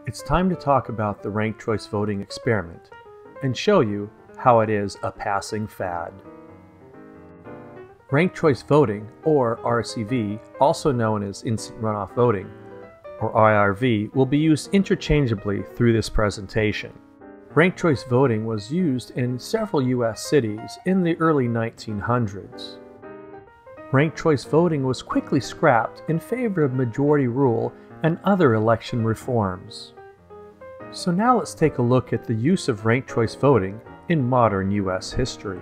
It's time to talk about the ranked choice voting experiment and show you how it is a passing fad. Ranked choice voting, or RCV, also known as Instant Runoff Voting, or IRV, will be used interchangeably through this presentation. Ranked choice voting was used in several U.S. cities in the early 1900s. Ranked choice voting was quickly scrapped in favor of majority rule and other election reforms. So now let's take a look at the use of ranked choice voting in modern U.S. history.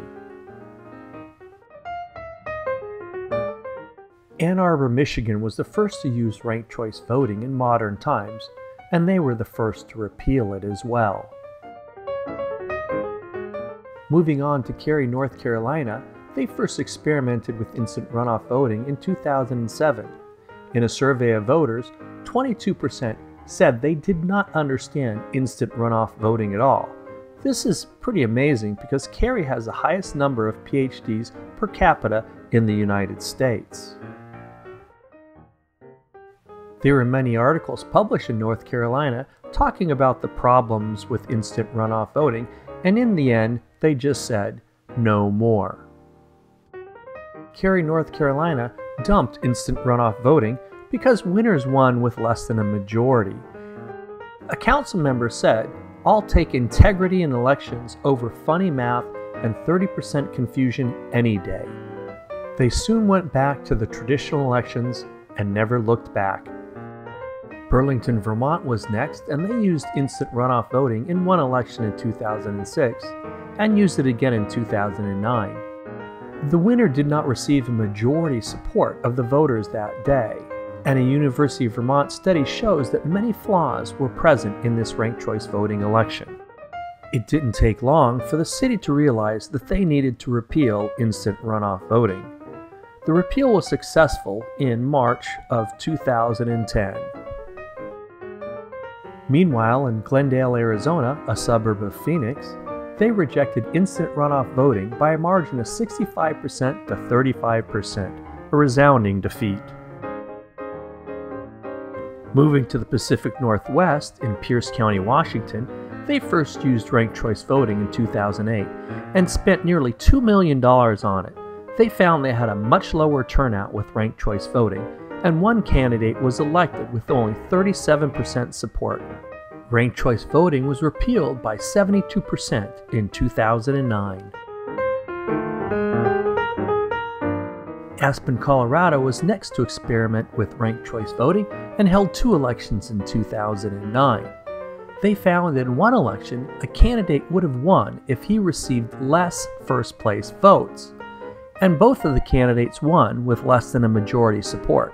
Ann Arbor, Michigan was the first to use ranked choice voting in modern times, and they were the first to repeal it as well. Moving on to Cary, North Carolina, they first experimented with instant runoff voting in 2007. In a survey of voters, 22% said they did not understand instant runoff voting at all. This is pretty amazing because Cary has the highest number of PhDs per capita in the United States. There were many articles published in North Carolina talking about the problems with instant runoff voting, and in the end, they just said, no more. Cary, North Carolina dumped instant runoff voting because winners won with less than a majority. A council member said, "I'll take integrity in elections over funny math and 30% confusion any day." They soon went back to the traditional elections and never looked back. Burlington, Vermont was next, and they used instant runoff voting in one election in 2006 and used it again in 2009. The winner did not receive a majority support of the voters that day, and a University of Vermont study shows that many flaws were present in this ranked choice voting election. It didn't take long for the city to realize that they needed to repeal instant runoff voting. The repeal was successful in March of 2010. Meanwhile, in Glendale, Arizona, a suburb of Phoenix, they rejected instant runoff voting by a margin of 65% to 35%, a resounding defeat. Moving to the Pacific Northwest in Pierce County, Washington, they first used ranked choice voting in 2008 and spent nearly $2 million on it. They found they had a much lower turnout with ranked choice voting, and one candidate was elected with only 37% support. Ranked choice voting was repealed by 72% in 2009. Aspen, Colorado was next to experiment with ranked choice voting and held 2 elections in 2009. They found that in one election, a candidate would have won if he received less first-place votes, and both of the candidates won with less than a majority support.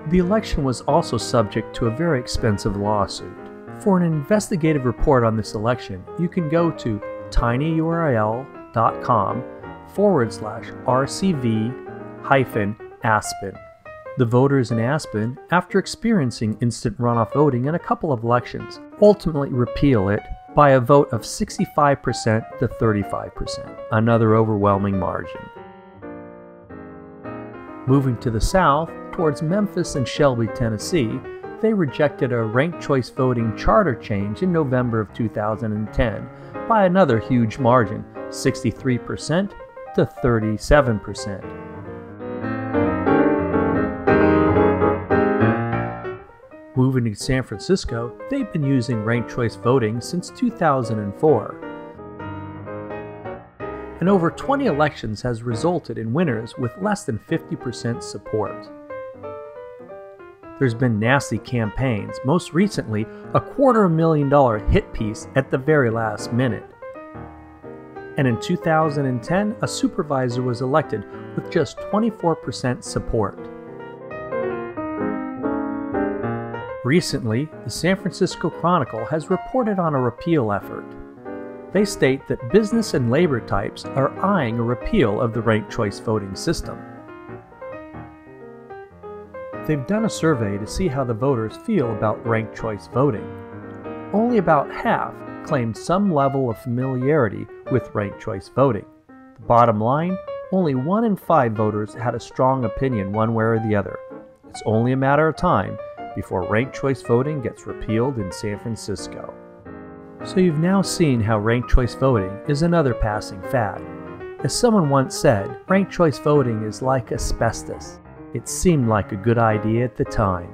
The election was also subject to a very expensive lawsuit. For an investigative report on this election, you can go to tinyurl.com/RCV-Aspen. The voters in Aspen, after experiencing instant runoff voting in a couple of elections, ultimately repeal it by a vote of 65% to 35%, another overwhelming margin. Moving to the south, towards Memphis and Shelby, Tennessee, they rejected a ranked choice voting charter change in November of 2010 by another huge margin, 63% to 37%. Moving to San Francisco, they've been using ranked choice voting since 2004. And over 20 elections has resulted in winners with less than 50% support. There's been nasty campaigns, most recently a $250,000 hit piece at the very last minute. And in 2010, a supervisor was elected with just 24% support. Recently, the San Francisco Chronicle has reported on a repeal effort. They state that business and labor types are eyeing a repeal of the ranked choice voting system. They've done a survey to see how the voters feel about ranked choice voting. Only about half claimed some level of familiarity with ranked choice voting. The bottom line, only 1 in 5 voters had a strong opinion one way or the other. It's only a matter of time before ranked choice voting gets repealed in San Francisco. So you've now seen how ranked choice voting is another passing fad. As someone once said, ranked choice voting is like asbestos. It seemed like a good idea at the time,